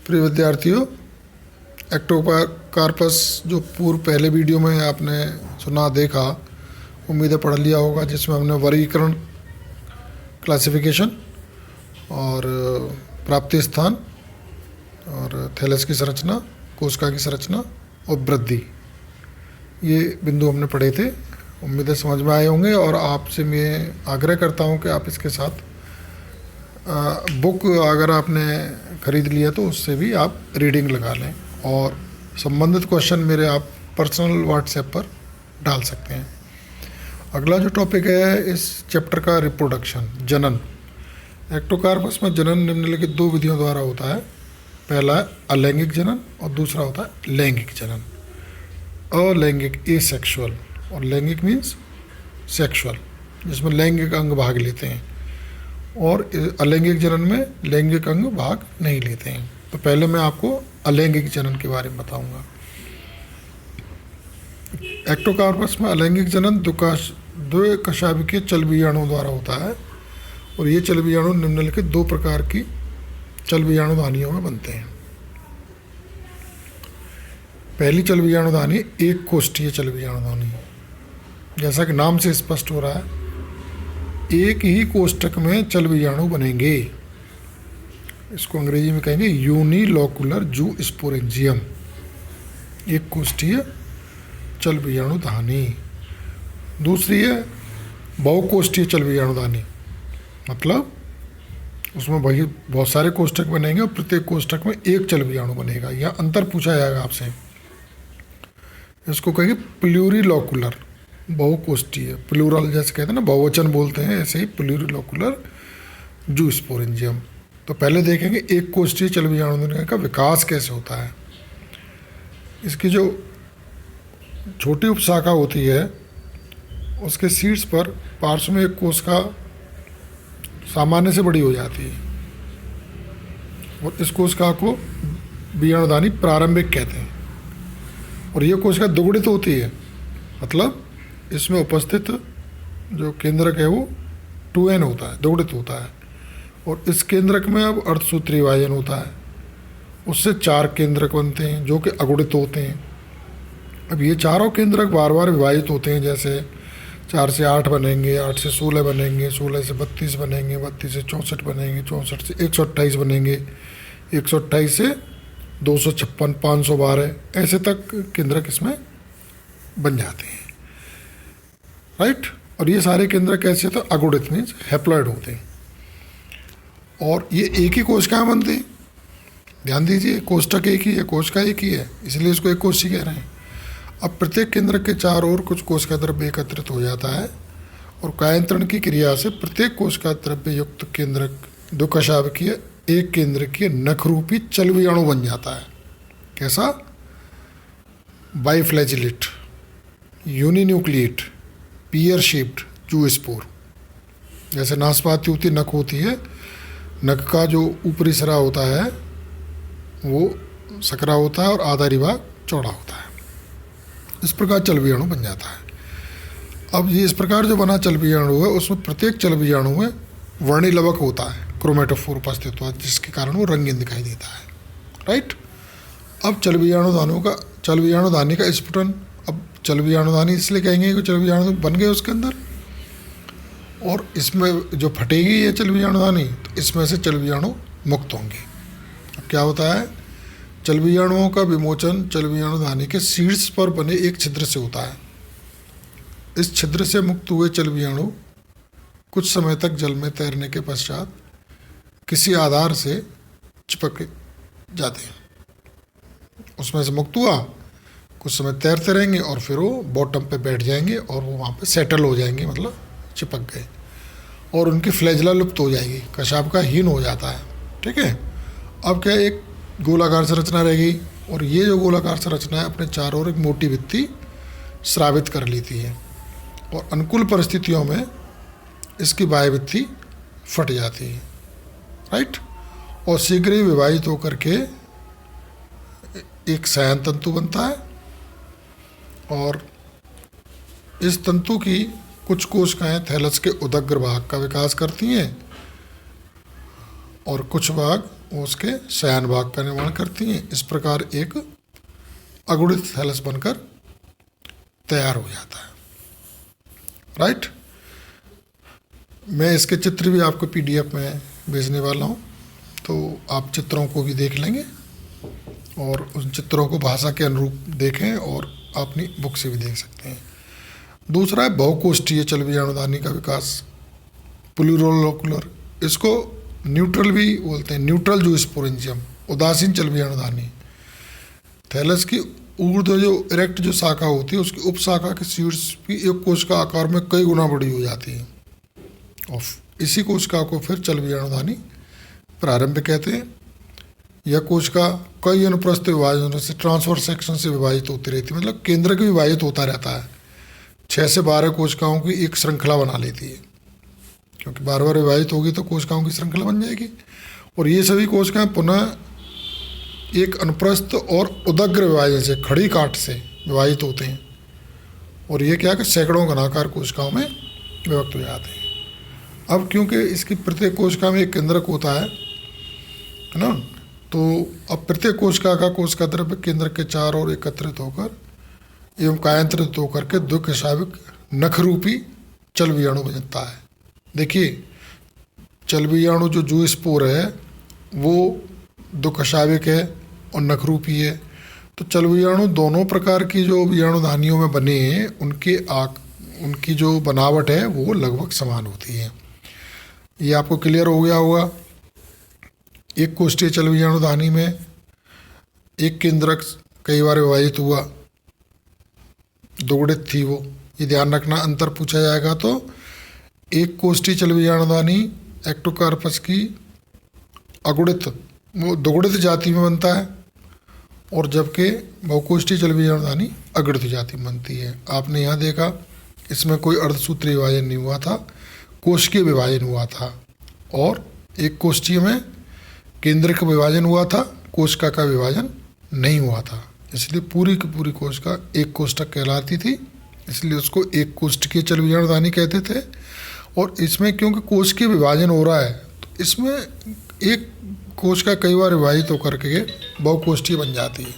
प्रिय विद्यार्थियों, एक्टोकार्पस जो पूर्व पहले वीडियो में आपने सुना देखा, उम्मीद है पढ़ लिया होगा, जिसमें हमने वर्गीकरण, क्लासिफिकेशन और प्राप्ति स्थान और थैलस की संरचना, कोशिका की संरचना और वृद्धि, ये बिंदु हमने पढ़े थे। उम्मीद है समझ में आए होंगे और आपसे मैं आग्रह करता हूँ कि आप इसके साथ बुक अगर आपने ख़रीद लिया तो उससे भी आप रीडिंग लगा लें और संबंधित क्वेश्चन मेरे आप पर्सनल व्हाट्सएप पर डाल सकते हैं। अगला जो टॉपिक है इस चैप्टर का, रिप्रोडक्शन, जनन। एक्टोकार्पस में जनन निम्नलिखित दो विधियों द्वारा होता है। पहला है अलैंगिक जनन और दूसरा होता है लैंगिक जनन। अलैंगिक एसेक्सुअल और लैंगिक मीन्स सेक्सुअल, जिसमें लैंगिक अंग भाग लेते हैं, और अलैंगिक जनन में लैंगिक अंग भाग नहीं लेते हैं। तो पहले मैं आपको अलैंगिक जनन के बारे में बताऊंगा। एक्टोकार्पस में अलैंगिक जनन द्विकशाभिकीय चलबीजाणुओं द्वारा होता है और ये चलबीजाणु निम्नलिखित दो प्रकार की चलबीजाणुधानियों में बनते हैं। पहली चलबीजाणुधानी एक कोष्ठीय चलबीजाणुधानी, जैसा कि नाम से स्पष्ट हो रहा है, एक ही कोष्ठक में चलबीजाणु बनेंगे। इसको अंग्रेजी में कहेंगे यूनिलोकुलर जूस्पोरेंजियम, एक कोष्ठीय चलबीजाणुधानी। दूसरी है बहुकोष्ठीय चलबीजाणुधानी, मतलब उसमें वही बहुत सारे कोष्ठक बनेंगे और प्रत्येक कोष्ठक में एक चलबीजाणु बनेगा। यह अंतर पूछा जाएगा आपसे। इसको कहेंगे प्लूरिलोकुलर, बहुकोष्ठीय, प्लूरल जैसे कहते हैं ना, बहुवचन बोलते हैं, ऐसे ही प्लूरिलोकुलर जूस्पोरेंजियम। तो पहले देखेंगे एक कोष्ठीय चलबीजाणु का विकास कैसे होता है। इसकी जो छोटी उपशाखा होती है उसके सीड्स पर पार्श्व में एक कोशिका सामान्य से बड़ी हो जाती है और इस कोशिका को बीजाणुधानी प्रारंभिक कहते हैं। और यह कोशिका दुगुणित होती है, मतलब इसमें उपस्थित जो केंद्रक है वो 2n होता है, दुगुणित होता है। और इस केंद्रक में अब अर्धसूत्री विभाजन होता है, उससे 4 केंद्रक बनते हैं जो कि अगुणित होते हैं। अब ये चारों केंद्रक बार बार विभाजित होते हैं, जैसे 4 से 8 बनेंगे, 8 से 16 बनेंगे, 16 से 32 बनेंगे, 32 से 64 बनेंगे, 64 से 128 बनेंगे, 128 से 256, 512, ऐसे तक केंद्रक इसमें बन जाते हैं, राइट। और ये सारे केंद्रक कैसे होते हैं? अगुणित मीन्स हैप्लॉइड होते हैं और ये एक ही कोशिका बनते हैं। ध्यान दीजिए, कोष्ठक एक ही है, कोशिका एक ही है, इसलिए इसको एक कोशिका कह रहे हैं। अब प्रत्येक केंद्रक के चारों ओर कुछ कोशिका द्रव्य एकत्रित हो जाता है और कायंत्रण की क्रिया से प्रत्येक कोशिका द्रव्य युक्त केंद्रक द्विकशाभिकीय एक केंद्रकीय नखरूपी चलबीजाणु बन जाता है। कैसा? बाइफ्लैजिलेट, यूनिन्यूक्लिएट, पियर शेप्ड जूस्पोर। जैसे नाशपाती होती है, नख होती है, नख का जो ऊपरी सिरा होता है वो सकरा होता है और आधा रिवा चौड़ा होता है। इस प्रकार चलबीजाणु बन जाता है। अब ये इस प्रकार जो बना चलबीजाणु है उसमें प्रत्येक चलबीजाणु में वर्णिलवक होता है, क्रोमेटोफोर उपस्थित होता है, जिसके कारण वो रंगीन दिखाई देता है, राइट। अब चलबीजाणुधानी का स्फुटन। अब चलबीजाणुधानी इसलिए कहेंगे कि चलबीजाणु बन गए उसके अंदर, और इसमें जो फटेगी ये चलबीजाणुधानी तो इसमें से चलबीजाणु मुक्त होंगे। अब क्या होता है? चलबीजाणुओं का विमोचन चलबीजाणुधानी के शीर्ष पर बने एक छिद्र से होता है। इस छिद्र से मुक्त हुए चलबीजाणु कुछ समय तक जल में तैरने के पश्चात किसी आधार से चिपक जाते हैं। उसमें से मुक्त हुआ, कुछ समय तैरते रहेंगे और फिर वो बॉटम पे बैठ जाएंगे और वो वहाँ पे सेटल हो जाएंगे, मतलब चिपक गए, और उनकी फ्लैजला लुप्त हो जाएगी, कशाभ का हीन हो जाता है, ठीक है। अब क्या, एक गोलाकार संरचना रहेगी और ये जो गोलाकार संरचना है अपने चारों ओर एक मोटी भित्ति स्रावित कर लेती है और अनुकूल परिस्थितियों में इसकी बाह्य भित्ति फट जाती है, राइट। और शीघ्र ही विभाजित होकर के एक शयन तंतु बनता है और इस तंतु की कुछ कोशिकाएं थैलस के उदग्र भाग का विकास करती हैं और कुछ भाग उसके शयन भाग का निर्माण करती हैं। इस प्रकार एक अगुणित थैलस बनकर तैयार हो जाता है। राइट। मैं इसके चित्र भी आपको PDF में भेजने वाला हूँ, तो आप चित्रों को भी देख लेंगे और उन चित्रों को भाषा के अनुरूप देखें और अपनी बुक से भी देख सकते हैं। दूसरा है बहुकोष्ठीय चलबीजाणुधानी का विकास, प्लूरोलोकुलर। इसको न्यूट्रल भी बोलते हैं, न्यूट्रल जूस्पोरेंजियम, उदासीन चलबीजाणुधानी। थैलस की ऊर्ध्व जो इरेक्ट जो शाखा होती है उसकी उप शाखा के शीर्ष भी एक कोशिका आकार में कई गुना बड़ी हो जाती है और इसी कोशिका को फिर चलबीजाणुधानी प्रारंभ कहते हैं। यह कोशिका कई अनुप्रस्थ विभाजनों से, ट्रांसफर सेक्शन से विभाजित होती रहती है, मतलब केंद्र के विभाजित होता रहता है। 6 से 12 कोशिकाओं की एक श्रृंखला बना लेती है, क्योंकि बार बार विभाजित होगी तो कोशिकाओं की श्रृंखला बन जाएगी। और ये सभी कोशिकाएं पुनः एक अनुप्रस्थ और उदग्र विभाजन से, खड़ी काट से विभाजित होते हैं और ये क्या कि सैकड़ों घनाकार कोशिकाओं में विभक्त हो जाते हैं। अब क्योंकि इसकी प्रत्येक कोशिका में एक केंद्रक होता है ना, तो अब प्रत्येक कोशिका का कोशिका द्रव्य केंद्र के चार ओर एकत्रित होकर एवं कायांतरित होकर के द्विकशाविक नखरूपी चलबीजाणु बनता है। देखिए, चलबीजाणु जो जूस्पोर है वो द्विकशाविक है और नखरूपी है। तो चलबीजाणु दोनों प्रकार की जो बीजाणुधानियों में बने हैं उनकी जो बनावट है वो लगभग समान होती है। ये आपको क्लियर हो गया होगा। एक कोष्ठीय चलबीजाणुधानी में एक केंद्रक कई बार विभाजित हुआ, दोगुणित थी वो, ये ध्यान रखना। अंतर पूछा जाएगा तो एक कोष्ठीय चलबीजाणुधानी एक्टोकार्पस की अगुणित, वो दोगुणित जाति में बनता है और जबकि बहुकोष्ठीय चलबीजाणुधानी अगुणित जाति में बनती है। आपने यहाँ देखा इसमें कोई अर्धसूत्रीय विभाजन नहीं हुआ था, कोशिकीय विभाजन हुआ था। और एक कोष्ठीय में केंद्रक विभाजन हुआ था, कोशिका का विभाजन नहीं हुआ था, इसलिए पूरी की पूरी कोशिका एक कोष्ठक कहलाती थी, इसलिए उसको एक कोष्ठकीय चलबीजाणुधानी कहते थे। और इसमें क्योंकि कोशिकीय विभाजन हो रहा है तो इसमें एक कोशिका कई बार विभाजित होकर के बहुकोष्ठीय बन जाती है।